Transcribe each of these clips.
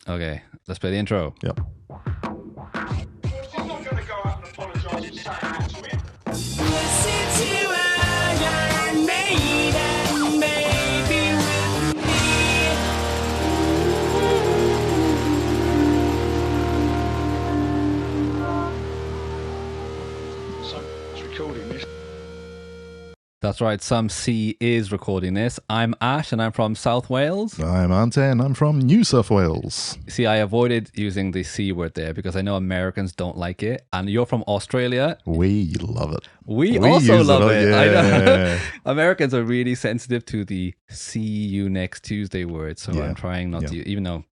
Okay, let's play the intro. Yep. She's not going to go out and apologise for saying that to him. Listen to Iron Maiden, baby, with me. So, it's recording this. That's right, Some C is recording this. I'm Ash and I'm from South Wales. I'm Ante and I'm from New South Wales. See, I avoided using the C word there because I know Americans don't like it. And you're from Australia. We love it. We also use love it. I know. Yeah. Americans are really sensitive to the see you next Tuesday word. So Yeah. I'm trying not Yeah. to, even though,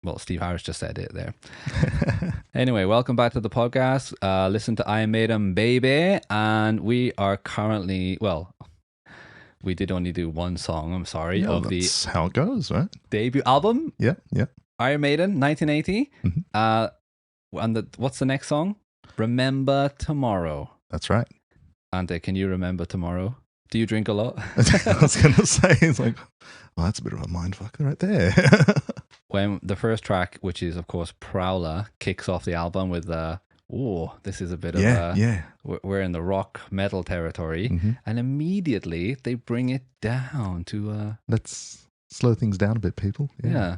well, Steve Harris just said it there. Anyway, welcome back to the podcast. Listen to I Made 'Em Baby. And we are currently, well, we did only do one song, I'm sorry, Yeah, of the that's how it goes, right? debut album, Yeah, yeah. Iron Maiden, 1980. Mhm. And what's the next song? Remember Tomorrow. That's right. Ante, can you remember tomorrow? Do you drink a lot? I was going to say, it's like, well, that's a bit of a mindfucker right there. When the first track, which is of course Prowler, kicks off the album with this is a bit yeah, of yeah. we're in the rock metal territory, Mhm. and immediately they bring it down to Let's slow things down a bit, people. yeah.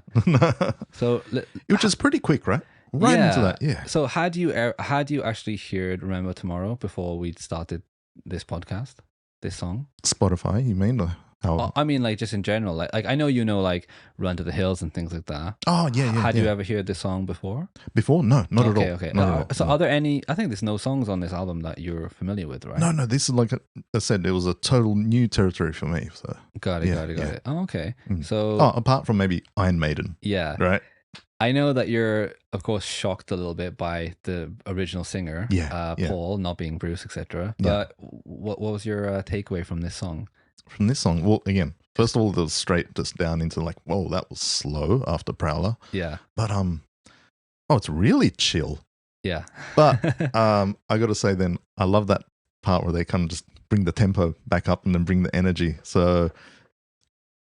So Which is pretty quick, right? Right into that, yeah. So had you actually heard Remember Tomorrow before we started this podcast, this song? Spotify, you mean? Or how? I mean, like just in general, like I know you know like Run to the Hills and things like that. Oh, yeah, yeah. Had yeah. you ever heard this song before? Before? No, not at all. Okay. Not at all. So no. are there any? I think there's no songs on this album that you're familiar with, right? No, this is like I said, it was a total new territory for me. So, Got it. Yeah, Got yeah. it. Oh, okay. Mm. So apart from maybe Iron Maiden, yeah, right? I know that you're of course shocked a little bit by the original singer, Yeah, yeah. Paul, not being Bruce, etc. Yeah. But what was your takeaway from this song? From this song, well, again, first of all, it was straight just down into like, whoa, that was slow after Prowler. Yeah, But it's really chill. yeah, But I got to say, then I love that part where they kind of just bring the tempo back up and then bring the energy. So,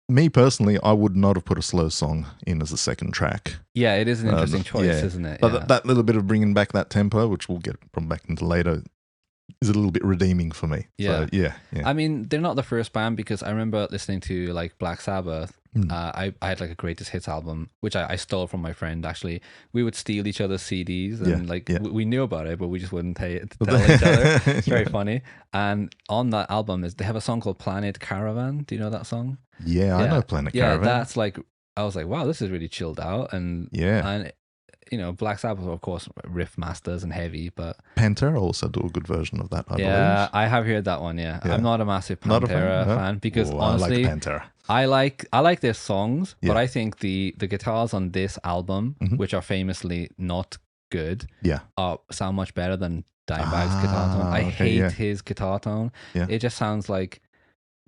me personally, I would not have put a slow song in as a second track. yeah. It is an interesting choice, yeah. isn't it? But Yeah. that little bit of bringing back that tempo, which we'll get from back into later, is a little bit redeeming for me. Yeah. So, yeah. I mean, they're not the first band because I remember listening to like Black Sabbath. Mm. I had like a greatest hits album, which I stole from my friend. Actually, we would steal each other's CDs, and we knew about it, but we just wouldn't tell each other. It's very funny. And on that album they have a song called Planet Caravan. Do you know that song? Yeah, I know Planet Caravan. Yeah, that's like I was like, wow, this is really chilled out, and Black Sabbath, of course, riff masters and heavy, but Pantera also do a good version of that, I yeah, believe. I have heard that one. Yeah, Yeah. I'm not a massive Not a Pantera no? fan because Oh, honestly, I like Pantera. I like their songs, Yeah. but I think the guitars on this album, Mhm. which are famously not good, Yeah. sound much better than Dimebag's guitar tone. I okay, hate yeah. his guitar tone. Yeah. It just sounds like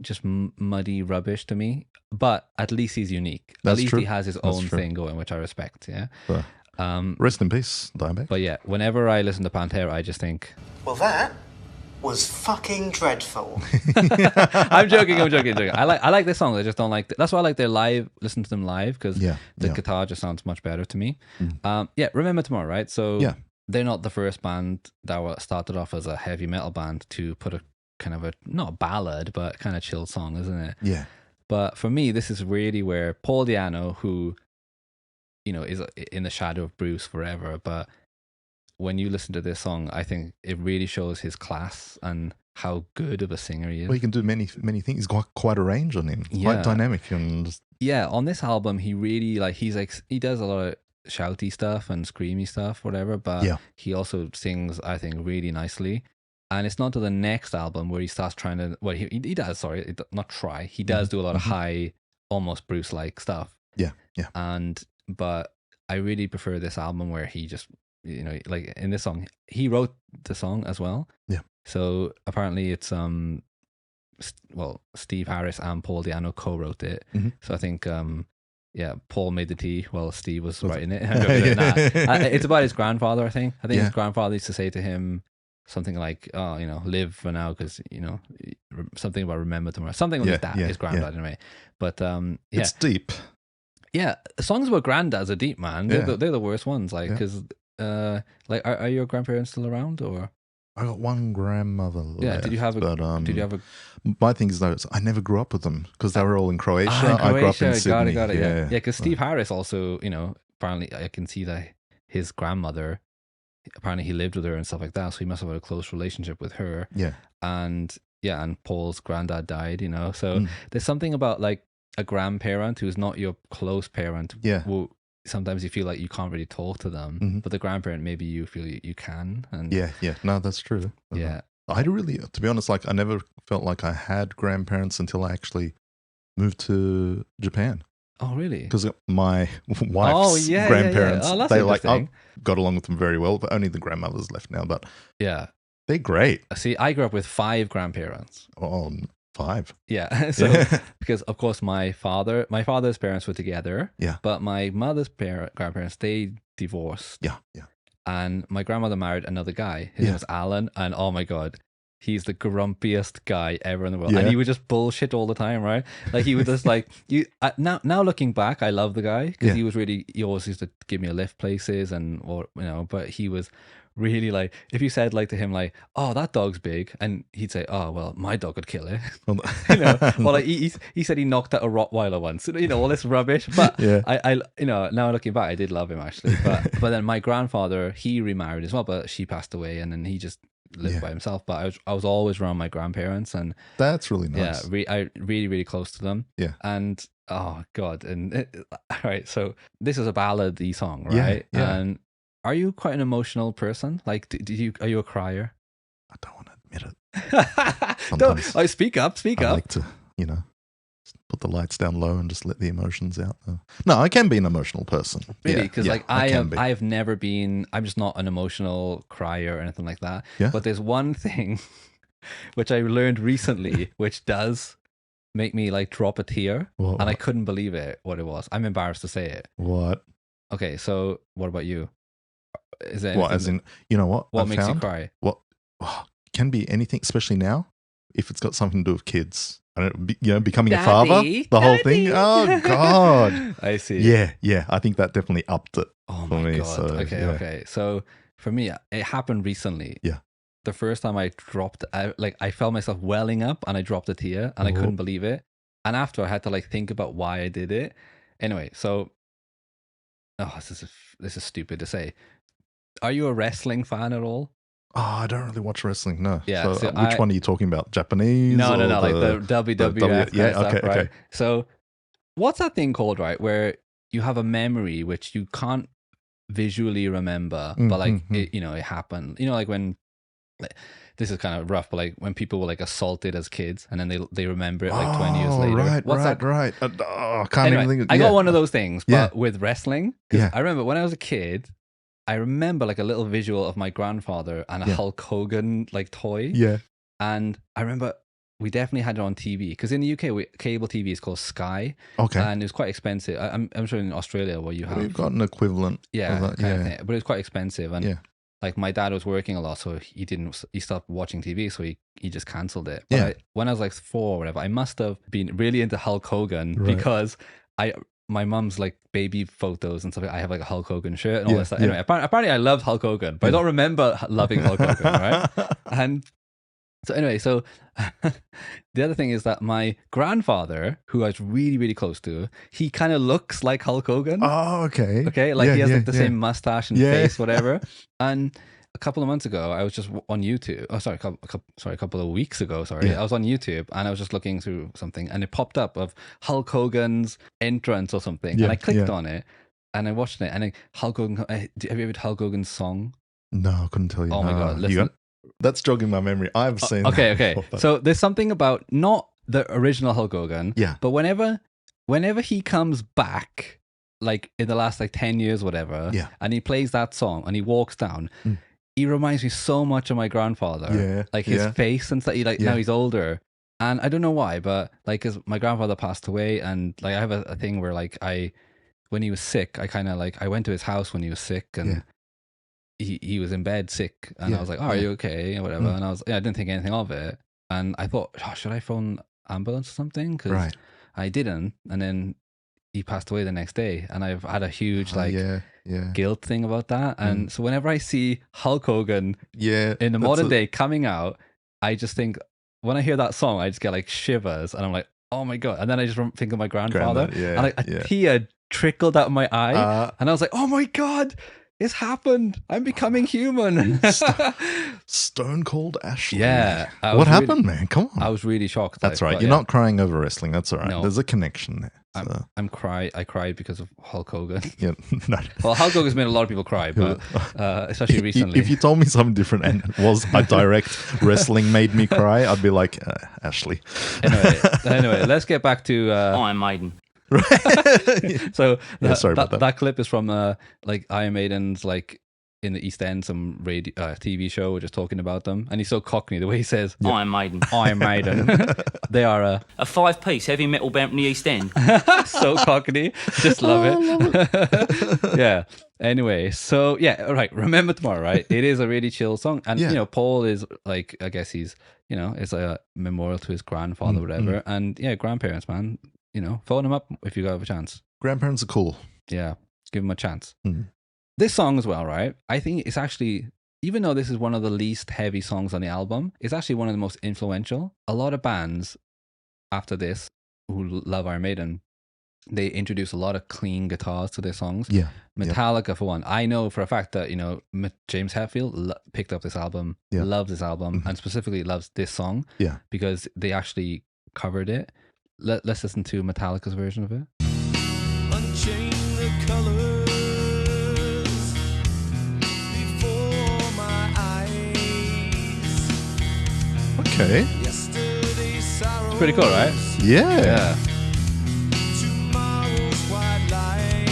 just muddy rubbish to me. But at least he's unique. That's at least true. he has his That's own true. thing going, which I respect. Yeah. So, rest in peace, Dimebag. But yeah, whenever I listen to Pantera, I just think Well, that was fucking dreadful. I'm joking. I like their songs. I just don't like. That's why I like their live. Listen to them live because Yeah, the yeah. guitar just sounds much better to me. Mm. Remember Tomorrow, right? So Yeah. they're not the first band that started off as a heavy metal band to put a kind of not a ballad, but kind of chill song, isn't it? Yeah. But for me, this is really where Paul Di'Anno, who is in the shadow of Bruce forever, but when you listen to this song, I think it really shows his class and how good of a singer he is. Well, he can do many things. He's got quite a range on him. Yeah. Quite dynamic and just, Yeah, on this album, he really he does a lot of shouty stuff and screamy stuff, whatever. But Yeah. he also sings, I think, really nicely. And it's not to the next album where he starts trying to. Well, he does. Sorry, not try. He does do a lot of high, almost Bruce-like stuff. yeah. But I really prefer this album where he just, like in this song, he wrote the song as well. Yeah. So apparently it's Steve Harris and Paul Di'Anno co-wrote it. Mhm. So I think Paul made the tea while Steve was Was writing it. it? Nah. It's about his grandfather, I think. I think Yeah. his grandfather used to say to him something like, "Oh, live for now," because something about remember tomorrow. Something like Yeah, that. yeah, His granddad, anyway. But It's deep. Yeah, songs about granddads are deep, man. They're the worst ones. Like, because, like, are your grandparents still around, or? I got one grandmother left. Yeah, did you have a? My thing is though, I never grew up with them because they were all in Croatia. In Croatia. I grew up in Sydney. Got it. Yeah, because Steve Harris also, apparently I can see that his grandmother, apparently he lived with her and stuff like that, so he must have had a close relationship with her. Yeah, and Paul's granddad died. So there's something about like a grandparent who's not your close parent. Yeah. Sometimes you feel like you can't really talk to them, but the grandparent, maybe you feel you can. And yeah. No, that's true. Yeah. I really, to be honest, like I never felt like I had grandparents until I actually moved to Japan. Oh, really? Because my wife's grandparents, Oh, they like, I got along with them very well, but only the grandmother's left now. But yeah, they're great. See, I grew up with 5 grandparents. Oh, 5. Yeah. So because of course my father's parents were together. Yeah. But my mother's grandparents, they divorced. Yeah. And my grandmother married another guy. His name was Alan, and oh my god, he's the grumpiest guy ever in the world. And he would just bullshit all the time, right? Like he would just like now looking back, I love the guy because he always used to give me a lift places but he was really like, if you said like to him like, oh, that dog's big, and he'd say, oh well, my dog could kill it. Well, like he said he knocked out a Rottweiler once, all this rubbish. But I now looking back, I did love him actually. But then my grandfather, he remarried as well, but she passed away, and then he just lived by himself. But I was always around my grandparents, and that's really nice. Yeah, I really close to them. Yeah, and oh god, all right, so this is a ballad-y song, right? Yeah. And are you quite an emotional person? Like, are you a crier? I don't want to admit it. Sometimes speak up. I like to, put the lights down low and just let the emotions out. No, I can be an emotional person. Really? Because I have never been. I'm just not an emotional crier or anything like that. Yeah. But there's one thing which I learned recently, which does make me like drop a tear, and I couldn't believe it. What it was? I'm embarrassed to say it. What? Okay, so what about you? Is there what? As in, what? What makes you cry? What can be anything, especially now, if it's got something to do with kids. I don't, becoming a father, the whole thing. Oh God! I see. Yeah. I think that definitely upped it for me. God. So, okay. So for me, it happened recently. Yeah. The first time I dropped, I felt myself welling up, and I dropped a tear, and I couldn't believe it. And after, I had to like think about why I did it. Anyway, so this is stupid to say. Are you a wrestling fan at all? Oh, I don't really watch wrestling. No. Yeah. So which one are you talking about? Japanese? No. Like the WWF. Okay. Right? So, what's that thing called? Right, where you have a memory which you can't visually remember, but like it happened. Like when. This is kind of rough, but like when people were like assaulted as kids, and then they remember it like 20 years later. Right. I can't anyway, even think. I got one of those things, but with wrestling. Yeah. I remember when I was a kid, I remember like a little visual of my grandfather and a Hulk Hogan like toy. Yeah. And I remember we definitely had it on TV, because in the UK, cable TV is called Sky. Okay. And it was quite expensive. I'm sure in Australia where you have. We've got an equivalent. Yeah. Of that. Yeah. But it was quite expensive. And like my dad was working a lot, so he stopped watching TV, so he just cancelled it. But when I was like 4 or whatever, I must have been really into Hulk Hogan because my mum's like baby photos and stuff. I have like a Hulk Hogan shirt and all this stuff. Anyway, apparently I loved Hulk Hogan, but I don't remember loving Hulk Hogan, right? And so anyway, so the other thing is that my grandfather, who I was really, really close to, he kind of looks like Hulk Hogan. Oh, okay. Okay, like he has like the same mustache and face, whatever. And a couple of months ago, I was just on YouTube. Oh, sorry, a couple of weeks ago. Sorry, I was on YouTube and I was just looking through something, and it popped up of Hulk Hogan's entrance or something, and I clicked on it and I watched it, and Hulk Hogan. Have you ever heard Hulk Hogan's song? No, I couldn't tell you. Oh my god, listen. That's jogging my memory. I've seen. Okay. So there's something about not the original Hulk Hogan, but whenever he comes back, like in the last like 10 years, whatever, and he plays that song and he walks down, he reminds me so much of my grandfather. Like his face and stuff. Now he's older, and I don't know why, but like, cause my grandfather passed away, and like I have a thing where like when he was sick, I went to his house when he was sick, and. He was in bed sick, and I was like, "Oh, are you okay?" or whatever. And I didn't think anything of it, and I thought, "Oh, should I phone ambulance or something?" Because I didn't. And then he passed away the next day, and I've had a huge yeah. guilt thing about that. And so whenever I see Hulk Hogan Yeah. in the modern day coming out, I just think, when I hear that song, I just get like shivers, and I'm like, oh my God. And then I just think of my grandfather, and like a tear trickled out of my eye, and I was like, oh my God, it's happened. I'm becoming human. Stone Cold Ashley. Yeah. What happened, man? Come on. I was really shocked. That's right. You're not crying over wrestling. That's all right. No. There's a connection there. So. I cried because of Hulk Hogan. Yeah, no. Well, Hulk Hogan's made a lot of people cry, but especially recently. If you told me something different and it was a direct wrestling made me cry, I'd be like, Ashley. Anyway, let's get back to I'm Maiden. So sorry about that. That clip is from like Iron Maiden's like in the East End, some radio TV show, just talking about them, and he's so cockney the way he says Iron Maiden. Iron Maiden. They are A 5-piece heavy metal band from the East End. so cockney, just love it. Yeah. Anyway, so yeah, all right. Remember Tomorrow, right? It is a really chill song, and you know, Paul is like, I guess he's, you know, it's a memorial to his grandfather, whatever, and yeah, grandparents, man. You know, phone them up if you have a chance. Grandparents are cool. Yeah, give them a chance. This song as well, right? I think it's actually, even though this is one of the least heavy songs on the album, it's actually one of the most influential. A lot of bands after this who love Iron Maiden, they introduce a lot of clean guitars to their songs. Yeah. Metallica, for one. I know for a fact that, you know, James Hetfield picked up this album, loves this album, and specifically loves this song. Yeah. Because they actually covered it. Let's listen to Metallica's version of it. Unchain the colors before my eyes. Okay. Yesterday's sorrows. Pretty cool, right? Yeah. Tomorrow's white light.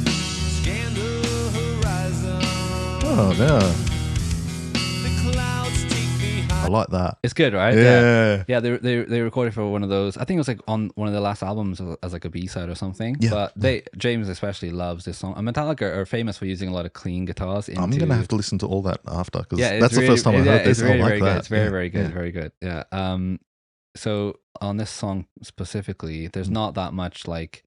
Scan the horizon. Oh, yeah. The clouds take me high. I like that. It's good, right? Yeah. Yeah, they recorded for one of those. I think it was like on one of the last albums as like a B-side or something. Yeah. But James especially loves this song. And Metallica are famous for using a lot of clean guitars. I'm going to have to listen to all that after, because Yeah, that's the first time I heard this. It's really, I like very that. good. It's very, very good. Very good. Yeah. So on this song specifically, there's not that much like,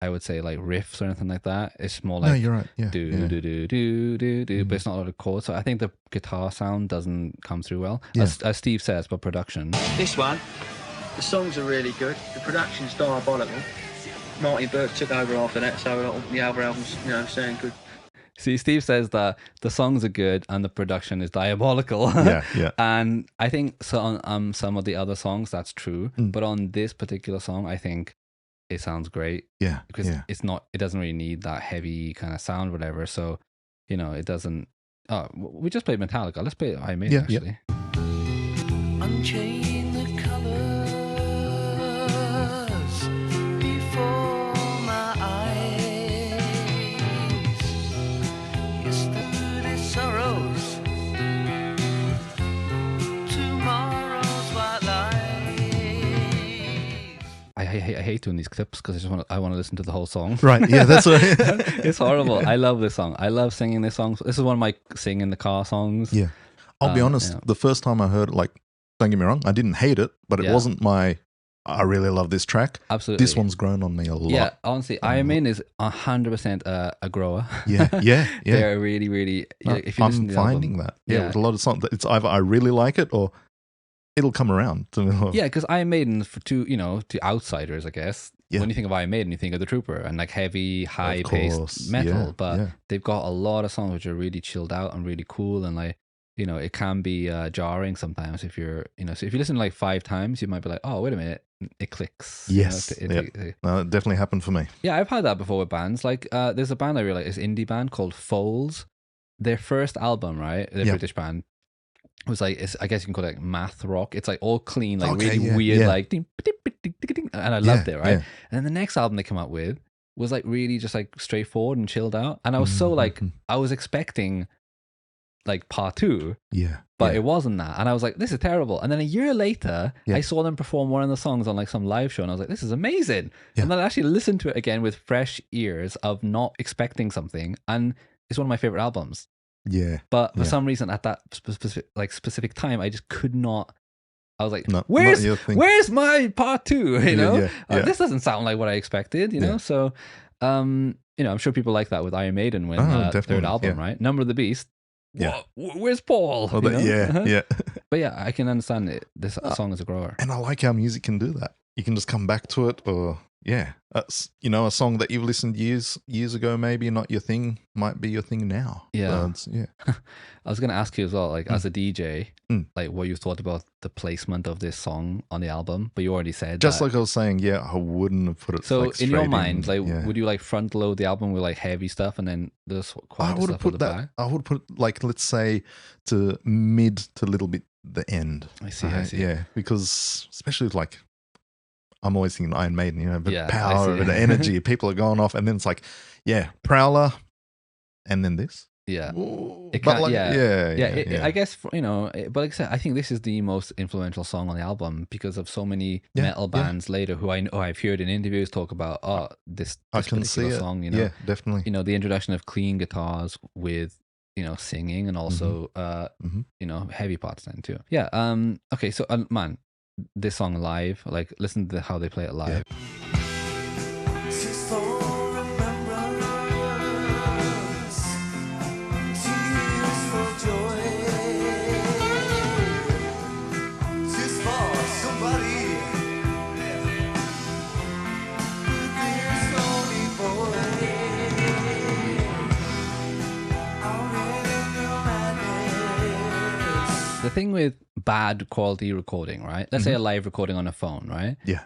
I would say, like riffs or anything like that. It's more like, No, you're right. Yeah. do do do do do do, but it's not a lot of chords. So I think the guitar sound doesn't come through well, as Steve says. But production, This one, the songs are really good. The production's diabolical. Martin Birch took over after that, so the other albums, you know, sound good. see, Steve says that the songs are good and the production is diabolical. Yeah. And I think so on some of the other songs that's true, but on this particular song, I think it sounds great. Yeah. Because it's not, it doesn't really need that heavy kind of sound, whatever. So, you know, it doesn't. Oh, we just played Metallica. Let's play Iron Maiden, actually. Unchain the colors before my eyes. Yesterday's sorrows, tomorrow's white light. I hate doing these clips because I want to listen to the whole song. Right. Yeah, that's right. It's horrible. I love this song. I love singing this song. This is one of my sing in the car songs. Yeah. I'll be honest, the first time I heard it, like, don't get me wrong, I didn't hate it, but it wasn't I really love this track. Absolutely. This one's grown on me a lot. Yeah, honestly, Iron Maiden is 100% a grower. Yeah. They're really, really. If you listen I'm to the finding album, that. Yeah, with a lot of songs, it's either I really like it or it'll come around to me. Yeah, because Iron Maiden, to outsiders, I guess, when you think of Iron Maiden, you think of the Trooper and like heavy, high-paced metal. But they've got a lot of songs which are really chilled out and really cool, and like, you know, it can be jarring sometimes if you're, so if you listen like 5 times, you might be like, oh, wait a minute, it clicks. Yes. No, it definitely happened for me. Yeah, I've had that before with bands. Like, there's a band I really like, it's an indie band called Foals. Their first album, right? They're a British band. It was like, I guess you can call it like math rock. It's like all clean, like really weird, like ding, ding, ding, ding, ding, and I loved it, right? And then the next album they came out with was like really just like straightforward and chilled out. And I was so like, I was expecting like part 2, but it wasn't that. And I was like, this is terrible. And then a year later, I saw them perform one of the songs on like some live show, and I was like, this is amazing. And then I actually listened to it again with fresh ears of not expecting something, and it's one of my favorite albums. Yeah. But for some reason at that specific time, I just could not I was like, Not where's your thing. where's my part 2? You know, yeah. this doesn't sound like what I expected. You know, so you know, I'm sure people like that with Iron Maiden when third definitely, album, right? Number of the Beast. Yeah. Where's Paul? Oh, You know? yeah. But yeah, I can understand it. This song is a grower. And I like how music can do that. You can just come back to it, or you know, a song that you've listened years ago, maybe not your thing, might be your thing now. Yeah. So yeah. I was gonna ask you as well, like as a DJ, like what you thought about the placement of this song on the album, but you already said Just that. like I was saying, I wouldn't have put it. So like, in your straight mind, like, yeah. would you like front load the album with like heavy stuff and then this quiet I would have stuff at put the that. back? I would put like, let's say, to mid to little bit the end. I see. Yeah, because especially with like, I'm always thinking Iron Maiden, you know, the Yeah, I power, see. the energy, people are going off, and then it's like, Prowler, and then this. Yeah. Ooh, It but can't- like, yeah. I guess, you know, but like I said, I think this is the most influential song on the album because of so many metal bands later who I've heard in interviews talk about, this I can see particular it. song, you know. Yeah, definitely. You know, the introduction of clean guitars with, you know, singing and also, you know, heavy parts then too. Yeah. Okay. So, man, this song live, like, listen to how they play it live. The thing with bad quality recording, right? Let's say a live recording on a phone, right? Yeah.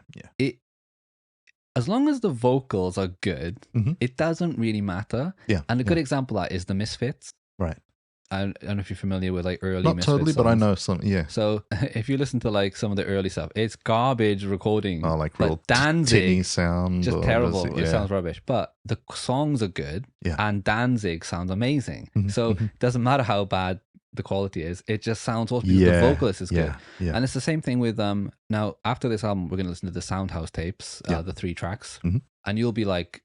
As long as the vocals are good, it doesn't really matter. Yeah. And a good example of that is the Misfits. Right. I don't know if you're familiar with like early Not Misfits totally, but I songs. know some. Yeah. So if you listen to like some of the early stuff, it's garbage recording. Oh, like real Danzig, tinny sound. just or terrible. is It sounds rubbish. But the songs are good, Yeah. and Danzig sounds amazing. Mhm, So it doesn't matter how bad the quality is, it just sounds awesome because Yeah, the vocalist is good. yeah. And it's the same thing with now after this album we're going to listen to the Soundhouse tapes, the 3 tracks, and you'll be like,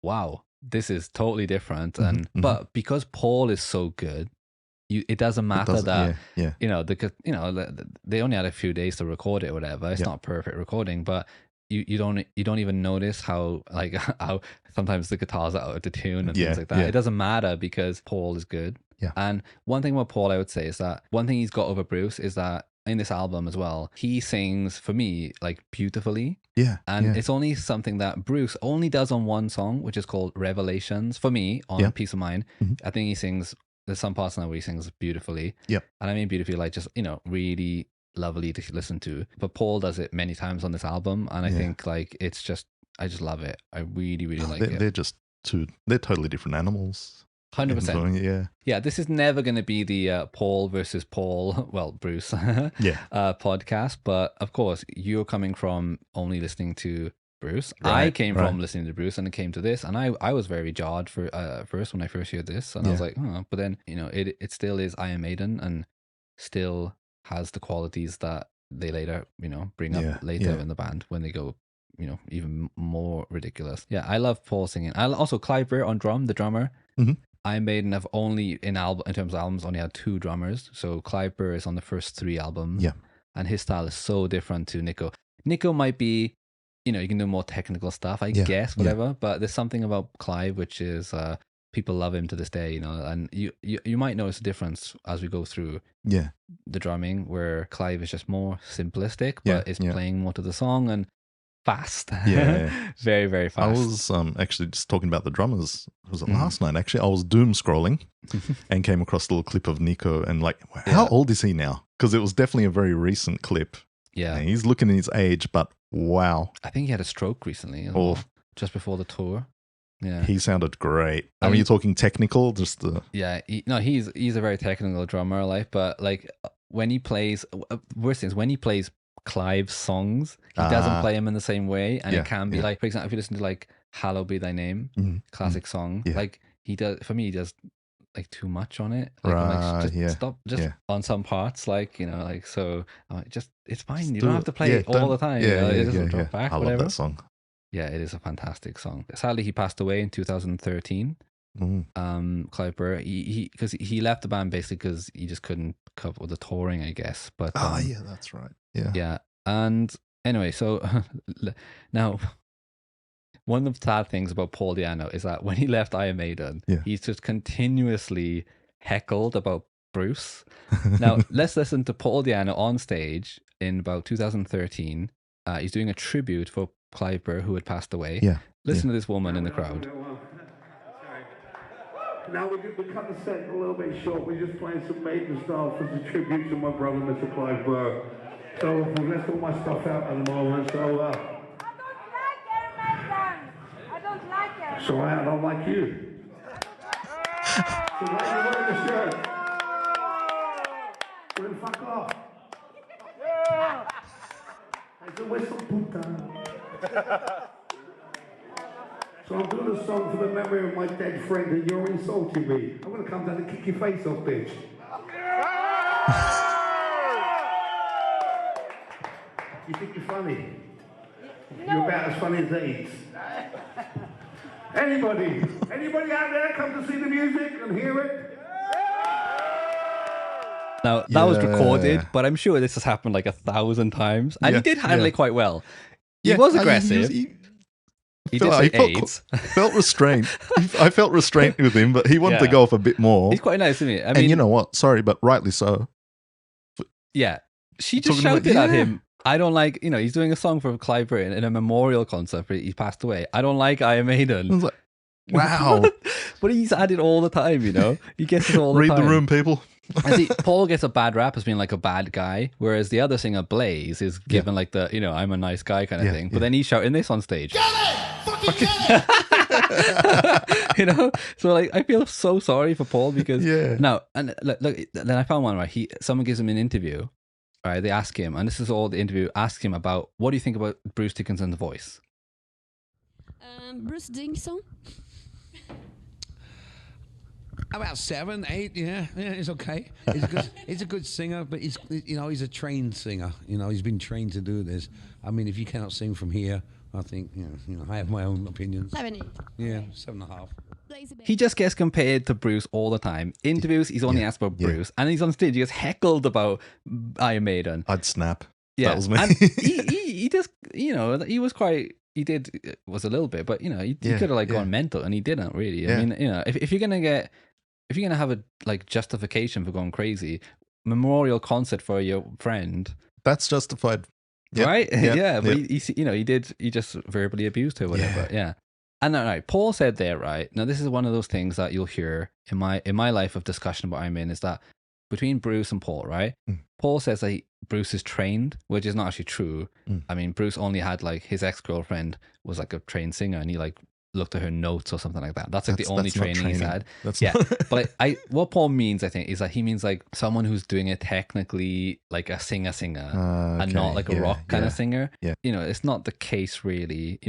wow, this is totally different. And but because Paul is so good, it doesn't matter that you know they only had a few days to record it or whatever. It's not perfect recording, but you don't even notice how like how sometimes the guitars are out of tune and things like that. It doesn't matter because Paul is good. Yeah. And one thing about Paul I would say is that one thing he's got over Bruce is that in this album as well, he sings for me like beautifully. Yeah. And it's only something that Bruce only does on one song, which is called Revelations. For me, on Peace of Mind, I think he sings. There's some parts now where he sings beautifully. Yep. And I mean beautifully, like just, you know, really lovely to listen to. But Paul does it many times on this album. And I think like I just love it. I really, really like it. They're just they're totally different animals. 100%. Yeah, this is never going to be the Paul versus Paul, well, Bruce podcast. But of course, you're coming from only listening to Bruce. I came from listening to Bruce and it came to this. And I was very jarred for first when I first heard this. And I was like, oh, but then, you know, it still is Iron Maiden and still has the qualities that they later, you know, bring up later in the band when they go, you know, even more ridiculous. Yeah, I love Paul singing. I also Clive Burr on drum, the drummer. Iron Maiden have only in terms of albums only had 2 drummers. So Clive Burr is on the first 3 albums. Yeah. And his style is so different to Nico. Nico might be, you know, you can do more technical stuff, I guess, whatever. But there's something about Clive which is people love him to this day, you know, and you might notice a difference as we go through the drumming where Clive is just more simplistic, but is playing more to the song and fast. Very, very fast. I was actually just talking about the drummers. Was it last night? Actually, I was doom scrolling and came across a little clip of Nico and like, how old is he now? Because it was definitely a very recent clip. Yeah. And he's looking in his age, but wow. I think he had a stroke recently, just before the tour. Yeah. He sounded great. I mean, you're talking technical, just the... Yeah. He's a very technical drummer, like, but like when he plays, worst thing is when he plays Clive's songs, he doesn't play them in the same way, and it can be like, for example, if you listen to like "Hallowed Be Thy Name," classic song, like he does. For me, he does like too much on it. Like, I'm like, just stop, on some parts, like, you know, like, so I'm like, it's fine. You don't have to play it all the time. It doesn't drop back. I love that song. Yeah, it is a fantastic song. Sadly, he passed away in 2013. Clive Burr, because he left the band basically because he just couldn't couple of the touring, I guess. But yeah, that's right. Yeah. yeah. And anyway, so now one of the sad things about Paul Di'Anno is that when he left Iron Maiden, he's just continuously heckled about Bruce. Now, let's listen to Paul Di'Anno on stage in about 2013. He's doing a tribute for Clive Burr, who had passed away. Yeah. Listen to this woman in the crowd. Now we cut the set a little bit short. We're just playing some Maiden style for the tribute to my brother, Mr. Clive Burr. So we've left all my stuff out at the moment. So I don't like Iron Maiden. I don't like it. so I don't like you. So why are you wearing the shirt? Well, then fuck off. It's a whistle, puta. So I'm doing a song for the memory of my dead friend, and you're insulting me. I'm going to come down and kick your face off, bitch. You think you're funny? You're about as funny as AIDS. Anybody out there come to see the music and hear it? Now, that was recorded, but I'm sure this has happened like 1,000 times. And he did handle it quite well. He was aggressive. He did say AIDS. Felt restraint. I felt restraint with him, but he wanted to go off a bit more. He's quite nice, isn't he? I mean, and you know what? Sorry, but rightly so. Yeah. She just shouted at him. I don't like, he's doing a song for Clive Burr in a memorial concert, but he passed away. I don't like Iron Maiden. I was like, wow. But he's at it all the time, He gets it all the time. Read the room, people. I see, Paul gets a bad rap as being like a bad guy, whereas the other singer, Blaze, is given like the, I'm a nice guy kind of thing. But then he's shouting this on stage. Get it! Fucking get it! So like, I feel so sorry for Paul because now, and look, then I found one, right? Someone gives him an interview, right? They ask him, and this is all the interview, ask him about, what do you think about Bruce Dickinson's voice? Bruce Dickinson? About 7, 8, yeah, it's okay. He's a good singer, but he's a trained singer. He's been trained to do this. I mean, if you cannot sing from here, I think I have my own opinions. 7, 8. Yeah, 7.5. He just gets compared to Bruce all the time. Interviews, he's only asked about Bruce, and he's on stage, he gets heckled about Iron Maiden. I'd snap. Yeah, that was me. And he just, he was quite. He was a little bit, but he could have gone mental, and he didn't really. I mean, if you're gonna have a justification for going crazy, memorial concert for your friend, that's justified, right? Yeah, but he just verbally abused her, whatever. Yeah. And right, Paul said there, right now, this is one of those things that you'll hear in my life of discussion about Iron Man is that between Bruce and Paul, right? Paul says that Bruce is trained, which is not actually true. I mean, Bruce only had his ex-girlfriend was a trained singer, and he looked at her notes or something like that. That's the only training he's had. But what Paul means, I think, is that he means someone who's doing it technically like a singer, and not like a rock kind of singer. Yeah. It's not the case really.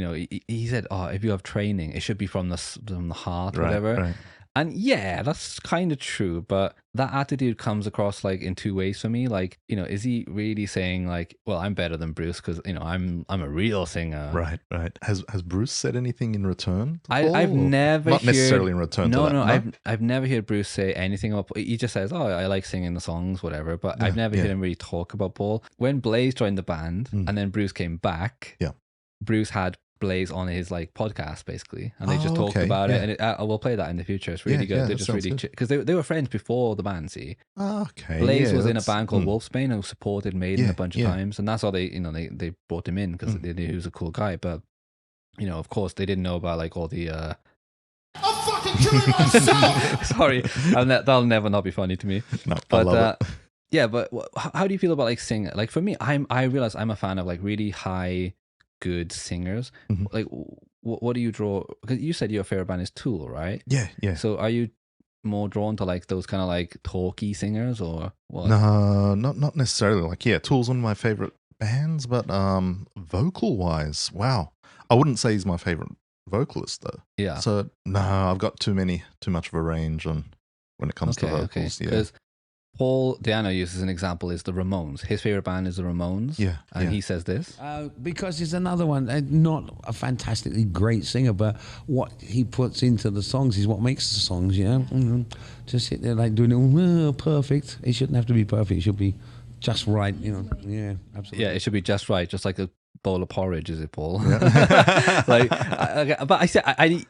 He said, "Oh, if you have training, it should be from the heart, or whatever." Right. And yeah, that's kind of true, but that attitude comes across in two ways for me. Is he really saying well, I'm better than Bruce because I'm a real singer? Right. Has Bruce said anything in return? I've never not necessarily in return. No. I've never heard Bruce say anything about. He just says, "Oh, I like singing the songs, whatever." But I've never heard him really talk about Paul. When Blaze joined the band and then Bruce came back, Bruce had Blaze on his podcast basically, and they just talked about it, and we'll play that in the future. It's really good. They're just really because they were friends before the band. See, Blaze was in a band called Wolfsbane who supported Maiden a bunch of times, and that's why they brought him in because they knew he was a cool guy. But of course, they didn't know about all the. I'm fucking killing myself. Sorry, that'll never not be funny to me. No, but I love it. Yeah, but how do you feel about singing? For me, I realize I'm a fan of really high. Good singers. What do you draw? Because you said your favorite band is Tool, right? Yeah. So are you more drawn to those kind of talky singers or what? No, not necessarily. Tool's one of my favorite bands, but vocal wise, wow, I wouldn't say he's my favorite vocalist though. Yeah. So no, I've got too much of a range when it comes to vocals. Because Paul Diano uses an example is the Ramones. His favorite band is the Ramones. Yeah, and he says this because it's another one. Not a fantastically great singer, but what he puts into the songs is what makes the songs. Just sit there like doing it perfect. It shouldn't have to be perfect. It should be just right. Yeah, absolutely. Yeah, it should be just right, just like a bowl of porridge, is it, Paul? Yeah.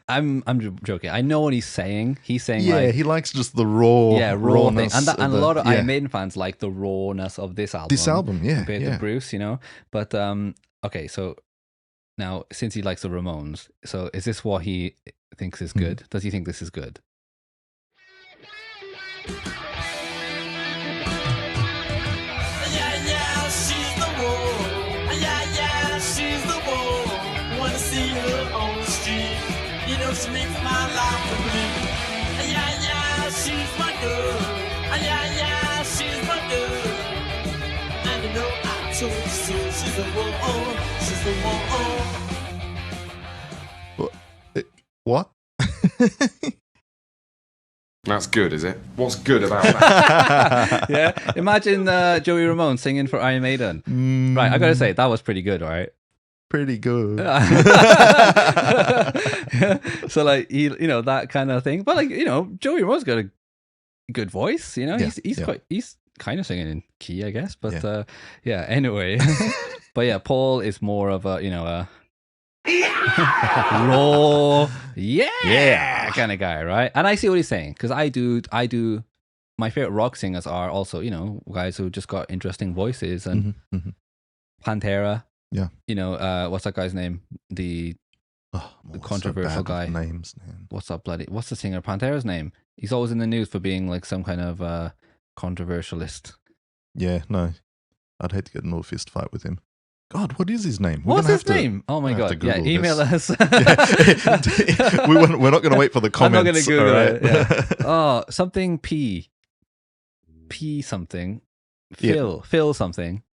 I'm joking. I know what he's saying. He's saying he likes just the rawness thing. And a lot of Iron Maiden fans like the rawness of this album. Compared to Bruce, But okay, so now since he likes the Ramones, so is this what he thinks is good? Does he think this is good? She makes my life complete. Yeah, she's my girl. Yeah, she's my girl. And you know I told you so. She's the one. She's the one. What? That's good, is it? What's good about that? Yeah, imagine Joey Ramone singing for Iron Maiden. Right, I gotta say that was pretty good, right? Pretty good. So like that kind of thing, but like Joey Ramone's got a good voice. He's kind of singing in key, I guess. But anyway, but yeah, Paul is more of a raw, kind of guy, right? And I see what he's saying because I do. My favorite rock singers are also guys who just got interesting voices and Pantera. Yeah. What's that guy's name? The controversial guy. Names, man. What's the singer Pantera's name? He's always in the news for being like some kind of controversialist. Yeah, no. I'd hate to get into a fist fight with him. God, what is his name? What's his name? Oh my God. Yeah, email us. We're not going to wait for the comments. I'm not going to Google it. Yeah. Oh, something P something. Phil something.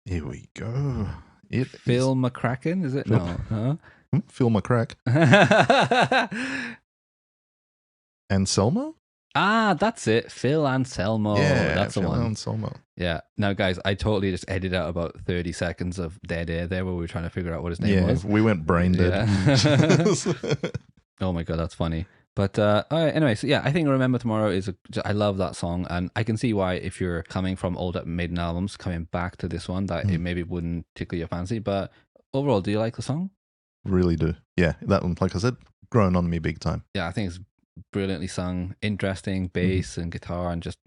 Here we go. Phil McCracken, is it? No. Huh? Phil McCrack. Anselmo? Ah, that's it. Phil Anselmo. Yeah, that's the Phil one. Anselmo. Yeah. Now, guys, I totally just edited out about 30 seconds of dead air there where we were trying to figure out what his name was. We went brain dead. Yeah. Oh my God, that's funny. But anyway, so yeah, I think Remember Tomorrow I love that song, and I can see why if you're coming from old Maiden albums, coming back to this one, that it maybe wouldn't tickle your fancy. But overall, do you like the song? Really do. Yeah, that one, like I said, grown on me big time. Yeah, I think it's brilliantly sung, interesting bass and guitar, and just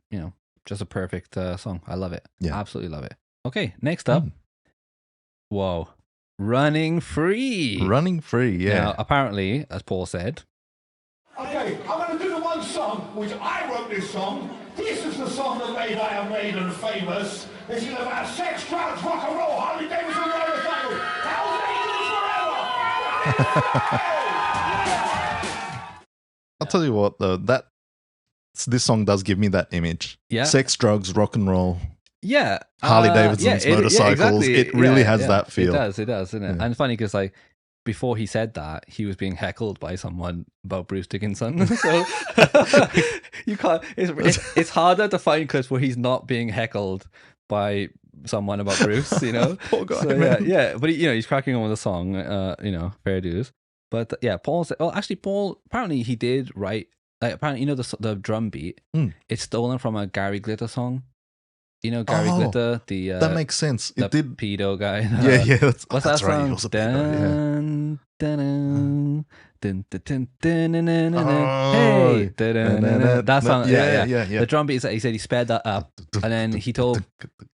just a perfect song. I love it. Yeah, absolutely love it. Okay, next up, whoa, Running Free. Running Free. Yeah. Now, apparently, as Paul said. Okay, I'm going to do the one song, which I wrote this song. This is the song that made Iron Maiden famous. This is about sex, drugs, rock and roll, Harley Davidson motorcycle. I'll tell you what, though, this song does give me that image. Yeah. Sex, drugs, rock and roll. Yeah. Harley Davidson's motorcycles. Exactly. It really has that feel. It does, doesn't it? Yeah. And it's funny because like, before he said that, he was being heckled by someone about Bruce Dickinson. So you can't. It's harder to find clips where he's not being heckled by someone about Bruce. Poor guy. So, yeah. But he's cracking on with the song. Fair dues. But yeah, Paul said. Well, actually, Paul apparently he did write. Like apparently, the drum beat. It's stolen from a Gary Glitter song. Gary Glitter, that makes sense. It did pedo guy. Yeah. What's that song? Right. He was a pedo, Hey, that song. Yeah. The drum beat. He said he sped that up, and then he told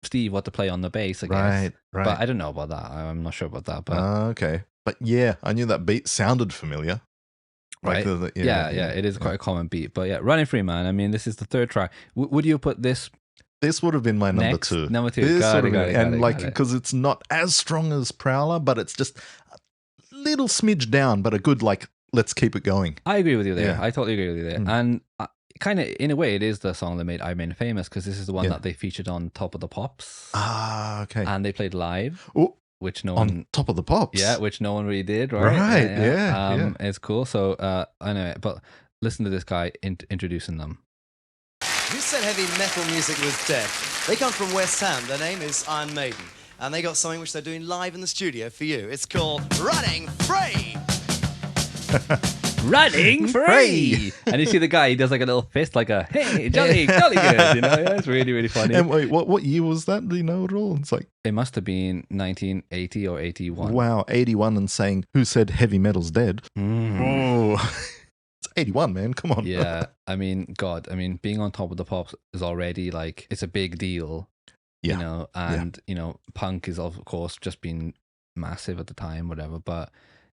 Steve what to play on the bass. I guess. Right. But I don't know about that. I'm not sure about that. But okay. But yeah, I knew that beat sounded familiar. Right. Yeah. It is quite a common beat. But yeah, Running Free, man. I mean, this is the third track. Would you put this? This would have been my number two. Number two. Got it. Because it's not as strong as Prowler, but it's just a little smidge down, but a good, let's keep it going. I agree with you there. Yeah. I totally agree with you there. And kind of, in a way, it is the song that made Iron Maiden famous because this is the one that they featured on Top of the Pops. Ah, okay. And they played live. Oh, which no one... On Top of the Pops? Yeah, which no one really did, right? Right, yeah. It's cool. So, anyway, but listen to this guy introducing them. Who said heavy metal music was dead? They come from West Ham. Their name is Iron Maiden. And they got something which they're doing live in the studio for you. It's called Running Free! Running free! And you see the guy, he does like a little fist, like a, hey, jolly good. You know, yeah, it's really, really funny. And wait, what year was that? Do you know at all? It's like... It must have been 1980 or 81. Wow, 81 and saying, who said heavy metal's dead? Oh, it's 81, man. Come on. Yeah, I mean, God, I mean, being on top of the pops is already like, it's a big deal. Yeah. You know, and, you know, punk is, of course, just been massive at the time, whatever, but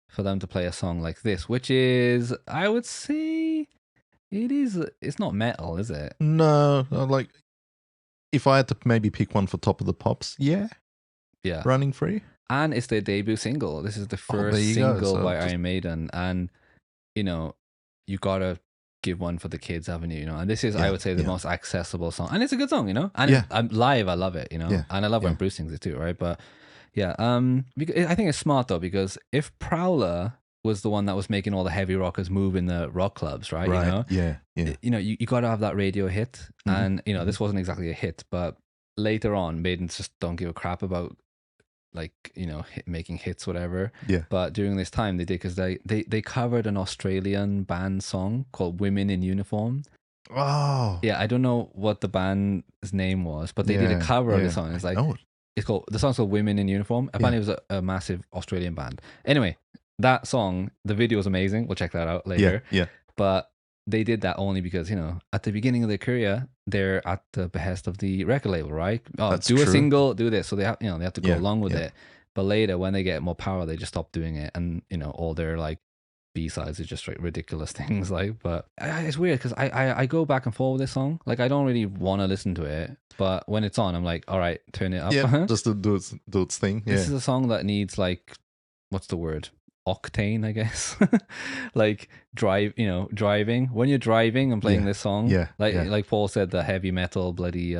for them to play a song like this, which is, I would say, it's not metal, is it? No, like, if I had to maybe pick one for top of the pops, yeah. Running Free. And it's their debut single. This is the first single by Iron Maiden, and, you know, you gotta give one for the kids, haven't you? You know, and this is, I would say, the most accessible song, and it's a good song, you know. And live, I love it, you know, and I love when Bruce sings it too, right? But yeah, I think it's smart though, because if Prowler was the one that was making all the heavy rockers move in the rock clubs, right? You know, you know, you got to have that radio hit, and you know, this wasn't exactly a hit, but later on, Maiden just don't give a crap about, like, you know, making hits, whatever. Yeah. But during this time, they did, because they covered an Australian band song called "Women in Uniform." Oh. Yeah, I don't know what the band's name was, but they did a cover of the song. It's like, the song's called "Women in Uniform." Apparently, it was a massive Australian band. Anyway, that song, the video is amazing. We'll check that out later. Yeah. But they did that only because, you know, at the beginning of their career, they're at the behest of the record label, right? Oh, That's do true. a single, do this. So they have, you know, they have to go along with it. But later, when they get more power, they just stop doing it, and, you know, all their like B-sides are just like ridiculous things. Like, but it's weird because I go back and forth with this song. Like, I don't really want to listen to it, but when it's on, I'm like, all right, turn it up. Yeah, just to do its thing. Yeah. This is a song that needs, like, what's the word? Octane, I guess. Like, driving. When you're driving and playing this song, like Paul said, the heavy metal, bloody,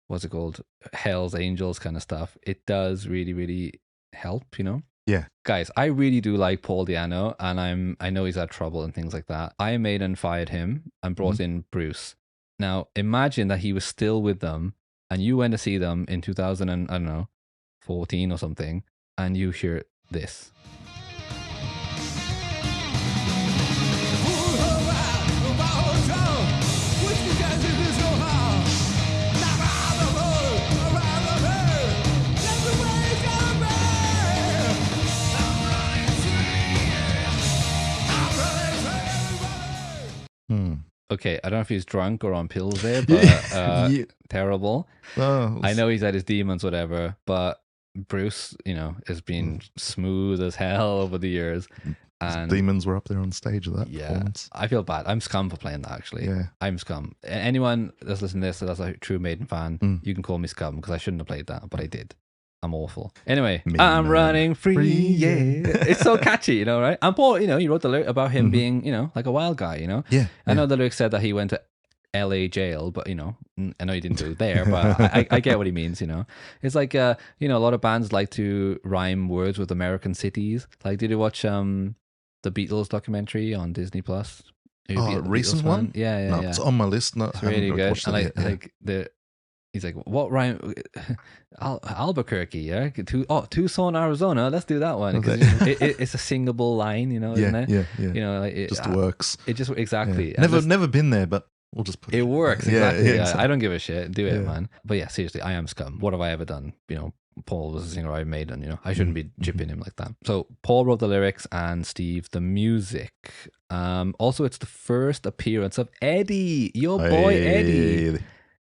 what's it called? Hell's Angels kind of stuff. It does really, really help, you know? Yeah. Guys, I really do like Paul Di'Anno, and I know he's had trouble and things like that. Iron Maiden fired him and brought in Bruce. Now, imagine that he was still with them, and you went to see them in 2014 or something, and you hear this. Okay, I don't know if he's drunk or on pills there, but terrible. Oh, I know he's had his demons, whatever, but Bruce, you know, has been smooth as hell over the years. And demons were up there on stage of that performance. I feel bad. I'm scum for playing that, actually. Yeah. I'm scum. Anyone that's listening to this that's a true Maiden fan, you can call me scum, because I shouldn't have played that, but I did. I'm awful. Anyway, I'm running free, yeah. It's so catchy, you know, right? And Paul, you know, he wrote the lyric about him being, you know, like a wild guy, you know? Yeah. I know the lyric said that he went to LA jail, but, you know, I know he didn't do it there, but I get what he means, you know? It's like, you know, a lot of bands like to rhyme words with American cities. Like, did you watch the Beatles documentary on Disney Plus? Oh, a recent one? Yeah. No, it's on my list. No, it's really good. And like he's like, what rhyme? Albuquerque, yeah? Tucson, Arizona. Let's do that one. Okay. It's a singable line, you know, isn't it? Yeah. You know, like it just works. It just, exactly. Yeah. Never been there, but we'll just put it. It works, exactly. Yeah, exactly. I don't give a shit. Do it, man. But yeah, seriously, I am scum. What have I ever done? You know, Paul was a singer I made, and, you know, I shouldn't be jipping him like that. So Paul wrote the lyrics and Steve the music. Also, it's the first appearance of Eddie, your boy Eddie.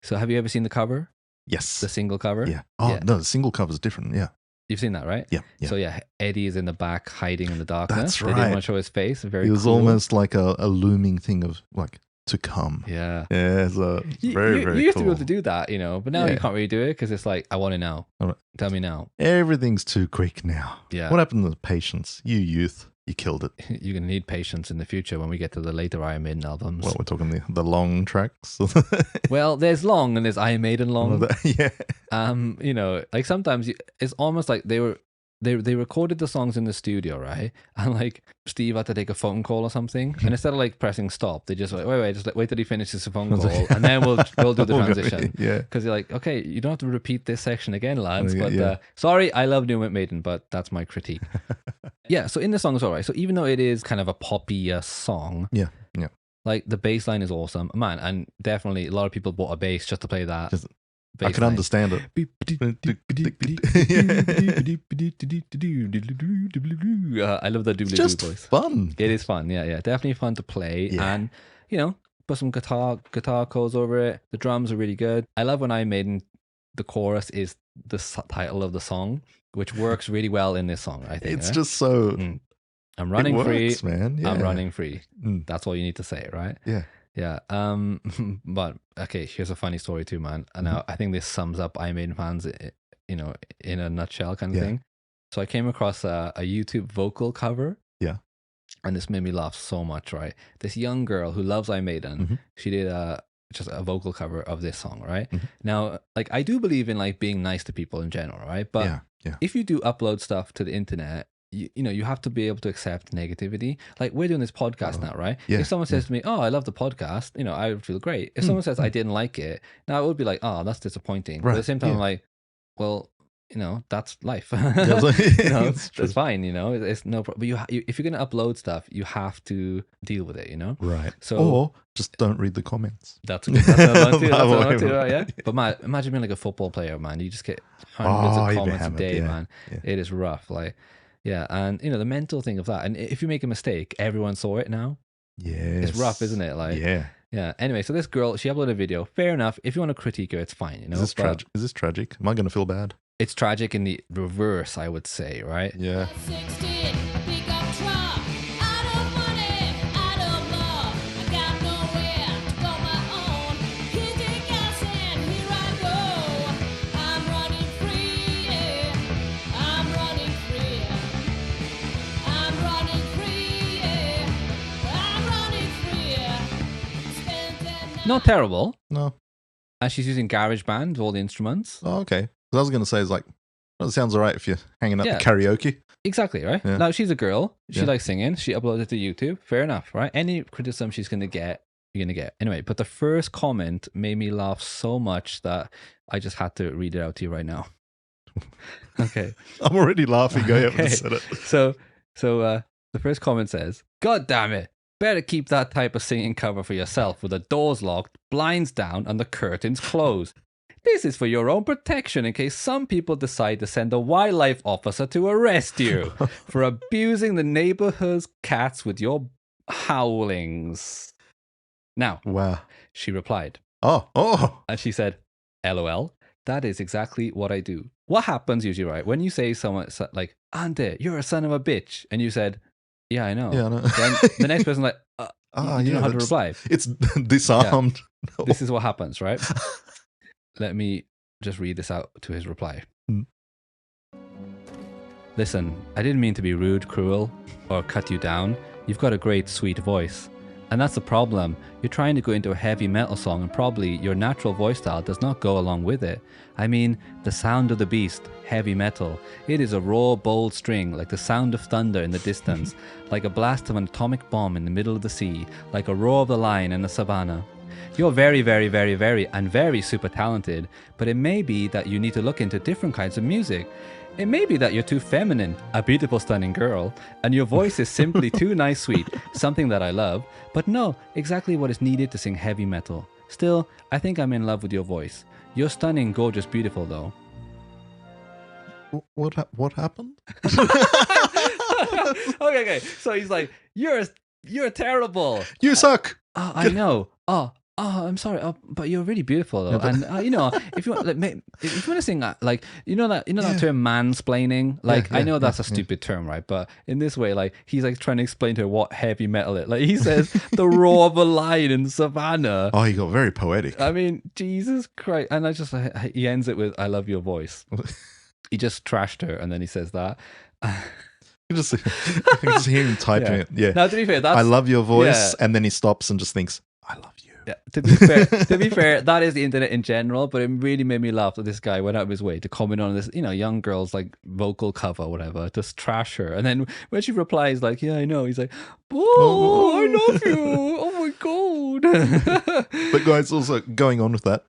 So have you ever seen the cover? Yes. The single cover? Yeah. Oh, no, the single cover is different. Yeah. You've seen that, right? Yeah. So yeah, Eddie is in the back hiding in the darkness. That's right. They didn't want to show his face. Very He was cool. almost like a looming thing of like to come. Yeah. Yeah. So very you used to be cool. able to do that, you know, but now you can't really do it because it's like, I want it now. Right. Tell me now. Everything's too quick now. Yeah. What happened to the patience? You youth. You killed it. You're going to need patience in the future when we get to the later Iron Maiden albums. Well, we're talking the long tracks. Well, there's long and there's Iron Maiden long. Yeah. You know, like sometimes it's almost like they were they recorded the songs in the studio, right? And like Steve had to take a phone call or something, and instead of like pressing stop, they just like wait till he finishes the phone call, and then we'll do the transition. Yeah, because you're like, okay, you don't have to repeat this section again, lads. But yeah. sorry, I love New Maiden, but that's my critique. Yeah, so in the song is alright. So even though it is kind of a poppy song, yeah. like the bass line is awesome, man, and definitely a lot of people bought a bass just to play that. I can understand it. I love that doobly Just doo voice. fun. It is fun, yeah. Definitely fun to play, and put some guitar chords over it. The drums are really good. I love when Iron Maiden, the chorus is the title of the song, which works really well in this song. I think it's just so. I'm running works, free, man. Yeah. I'm running free. That's all you need to say, right? Yeah. Yeah. But okay, here's a funny story too, man. And I think this sums up Iron Maiden fans, in a nutshell kind of thing. So I came across a YouTube vocal cover. Yeah. And this made me laugh so much, right? This young girl who loves Iron Maiden, she did just a vocal cover of this song, right? Now, like, I do believe in like being nice to people in general, right? But if you do upload stuff to the internet, you have to be able to accept negativity. Like, we're doing this podcast now, right? If someone says to me, "Oh, I love the podcast," I would feel great. If someone says I didn't like it, now it would be like, "Oh, that's disappointing." But at the same time, I'm like, well, that's life. That's fine. It's no problem. But if you're gonna upload stuff, you have to deal with it. Right. So, or just don't read the comments. That's good. That's another one too, yeah. But man, imagine being like a football player, man. You just get hundreds of comments a day, man. It is rough. Like, yeah, and the mental thing of that. And if you make a mistake, everyone saw it now. Yes. It's rough, isn't it? Like, yeah. Anyway, so this girl, she uploaded a video. Fair enough. If you want to critique her, it's fine. Is this tragic? Is this tragic? Am I going to feel bad? It's tragic in the reverse, I would say, right? Yeah. Not terrible. No. And she's using GarageBand, all the instruments. Oh, okay. What I was going to say is like, well, it sounds all right if you're hanging out to karaoke. Exactly, right? Yeah. Now, she's a girl. She likes singing. She uploads it to YouTube. Fair enough, right? Any criticism she's going to get, you're going to get. Anyway, but the first comment made me laugh so much that I just had to read it out to you right now. Okay. I'm already laughing. I haven't said it. So the first comment says, "God damn it. Better keep that type of singing cover for yourself with the doors locked, blinds down, and the curtains closed. This is for your own protection in case some people decide to send a wildlife officer to arrest you for abusing the neighborhood's cats with your howlings." Now, wow. She replied. Oh. And she said, "LOL, that is exactly what I do." What happens usually, right? When you say someone like, "Ante, you're a son of a bitch," and you said, "Yeah, I know." Yeah, I know. Then the next person like, you know how to reply. It's disarmed. Yeah. No. This is what happens, right? Let me just read this out to his reply. "Listen, I didn't mean to be rude, cruel, or cut you down. You've got a great, sweet voice. And that's the problem. You're trying to go into a heavy metal song and probably your natural voice style does not go along with it. I mean, the sound of the beast, heavy metal. It is a raw, bold string, like the sound of thunder in the distance, like a blast of an atomic bomb in the middle of the sea, like a roar of the lion in the savannah. You're very, very, very, very, and very super talented, but it may be that you need to look into different kinds of music. It may be that you're too feminine, a beautiful, stunning girl, and your voice is simply too nice, sweet, something that I love, but no, exactly what is needed to sing heavy metal. Still, I think I'm in love with your voice. You're stunning, gorgeous, beautiful, though." What happened? Okay. So he's like, "You're terrible. You suck." Oh, I know. I'm sorry. But you're really beautiful though. And if you want, if you want to sing that, like that term mansplaining. Like I know that's a stupid term, right? But in this way, like he's like trying to explain to her what heavy metal is. Like he says, the roar of a lion in savannah. Oh, he got very poetic. I mean, Jesus Christ! And he ends it with, "I love your voice." He just trashed her, and then he says that. You just hear him typing it. Yeah. Now, to be fair, that's, "I love your voice," and then he stops and just thinks, "I love you." Yeah, to be fair, that is the internet in general, but it really made me laugh that this guy went out of his way to comment on this, young girl's like vocal cover or whatever, just trash her. And then when she replies like, yeah, I know, he's like, oh, I love you. Oh my God. But guys, also going on with that,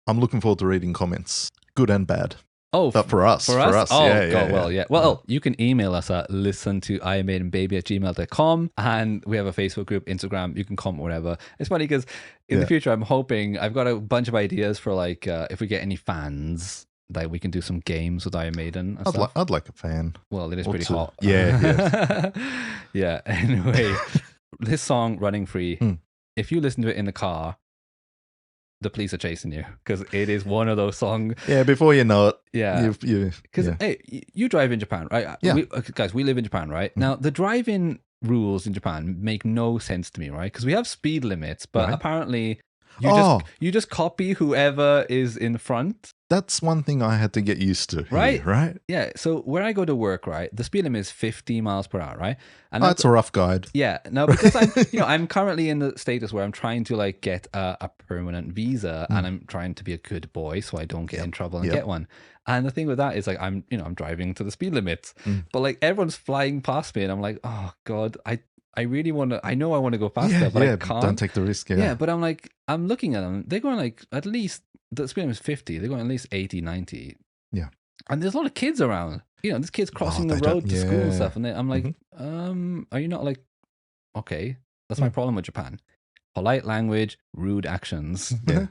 I'm looking forward to reading comments, good and bad. Oh, but for us. Oh, yeah, God, well, yeah. Well, you can email us at listentoimaidenbaby@gmail.com, and we have a Facebook group, Instagram. You can comment whatever. It's funny because in the future, I'm hoping I've got a bunch of ideas for like if we get any fans that we can do some games with Iron Maiden. And I'd like a fan. Well, it is pretty hot. Yeah. Yeah. Anyway, this song, Running Free. If you listen to it in the car, the police are chasing you because it is one of those songs. Yeah, before you know it. Yeah. Because, hey, you drive in Japan, right? Yeah. Guys, we live in Japan, right? Now, the driving rules in Japan make no sense to me, right? Because we have speed limits, but apparently you just copy whoever is in front. That's one thing I had to get used to. Right? Here, right? Yeah. So where I go to work, right, the speed limit is 50 miles per hour, right? And that's a rough guide. Yeah. Now, because I'm currently in the status where I'm trying to like get a permanent visa and I'm trying to be a good boy so I don't get in trouble and get one. And the thing with that is like I'm driving to the speed limits, but like everyone's flying past me and I'm like, oh God, I really want to, I know I want to go faster, but I can't. Don't take the risk. Yeah, but I'm looking at them. They're going like at least, the speed limit is 50. They're going at least 80, 90. Yeah. And there's a lot of kids around. There's kids crossing the road to school and stuff. And I'm like, are you not like, okay, that's my problem with Japan. Polite language, rude actions. Yeah.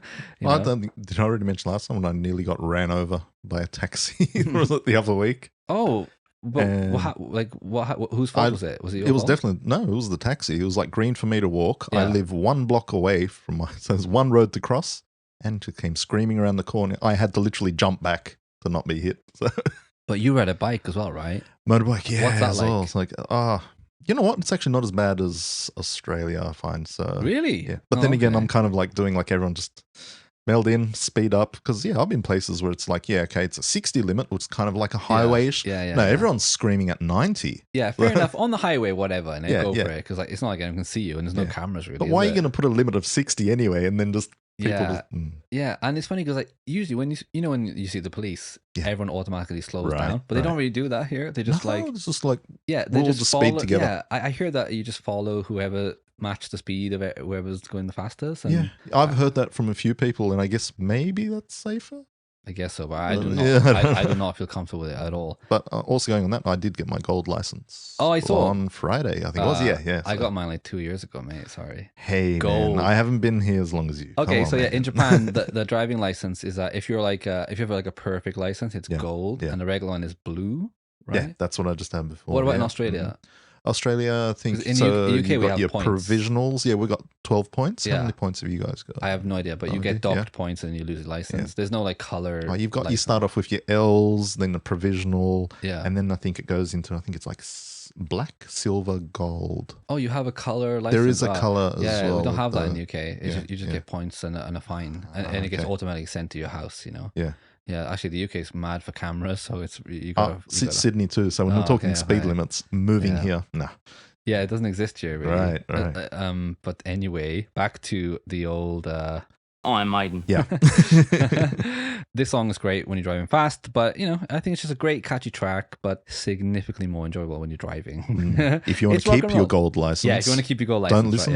I don't think, did I already mention last time when I nearly got ran over by a taxi? Was it the other week? Oh, but whose fault was it? Was it your fault? Definitely, no, it was the taxi. It was like green for me to walk. Yeah. I live 1 block away from so there's one road to cross, and it came screaming around the corner. I had to literally jump back to not be hit. So. But you ride a bike as well, right? Motorbike, yeah. What's that like? Well. It's like, you know what? It's actually not as bad as Australia, I find. So really? Yeah. But then again, I'm kind of like doing like everyone just meld in, speed up. Because, I've been places where it's like, it's a 60 limit, which is kind of like a highway-ish. Yeah. No, everyone's screaming at 90. Yeah, fair enough. On the highway, whatever, and go for it. Because like, it's not like anyone can see you and there's no cameras really. But why are you going to put a limit of 60 anyway and then just... Yeah, and it's funny because like usually when when you see the police, everyone automatically slows down, but they don't really do that here. They just it's just like they just follow, speed together. Yeah, I hear that you just follow whoever matched the speed of whoever's going the fastest. And, I've heard that from a few people, and I guess maybe that's safer. I guess so, but I do not. I do not feel comfortable with it at all. But also going on that, I did get my gold license. Oh, I saw on Friday. I think it was. Yeah. I got mine like 2 years ago, mate. Sorry. Hey, gold. Man, I haven't been here as long as you. Okay, so in Japan, the driving license is that if you're like if you have like a perfect license, it's gold, and the regular one is blue. Right? Yeah, that's what I just had before. What about in Australia? Australia, I think in so. UK You we got have your points. Provisionals. Yeah, we got 12 points. Yeah. How many points have you guys got? I have no idea, but you get docked points and you lose your license. There's no like color. Oh, you start off with your L's, then the provisional, and then I think it goes into it's like black, silver, gold. Oh, you have a color license. There is a color as well. Yeah, we don't have that in the UK. You just get points and a fine, and it gets automatically sent to your house. Yeah. Yeah, actually, the UK is mad for cameras, so it's you got Sydney too. So when we're talking speed limits, moving here, no. Yeah, it doesn't exist here, really. Right. But anyway, back to the old Iron Maiden. Yeah. This song is great when you're driving fast, but I think it's just a great catchy track, but significantly more enjoyable when you're driving. If you want to keep your gold license, if you want to keep your gold license, don't listen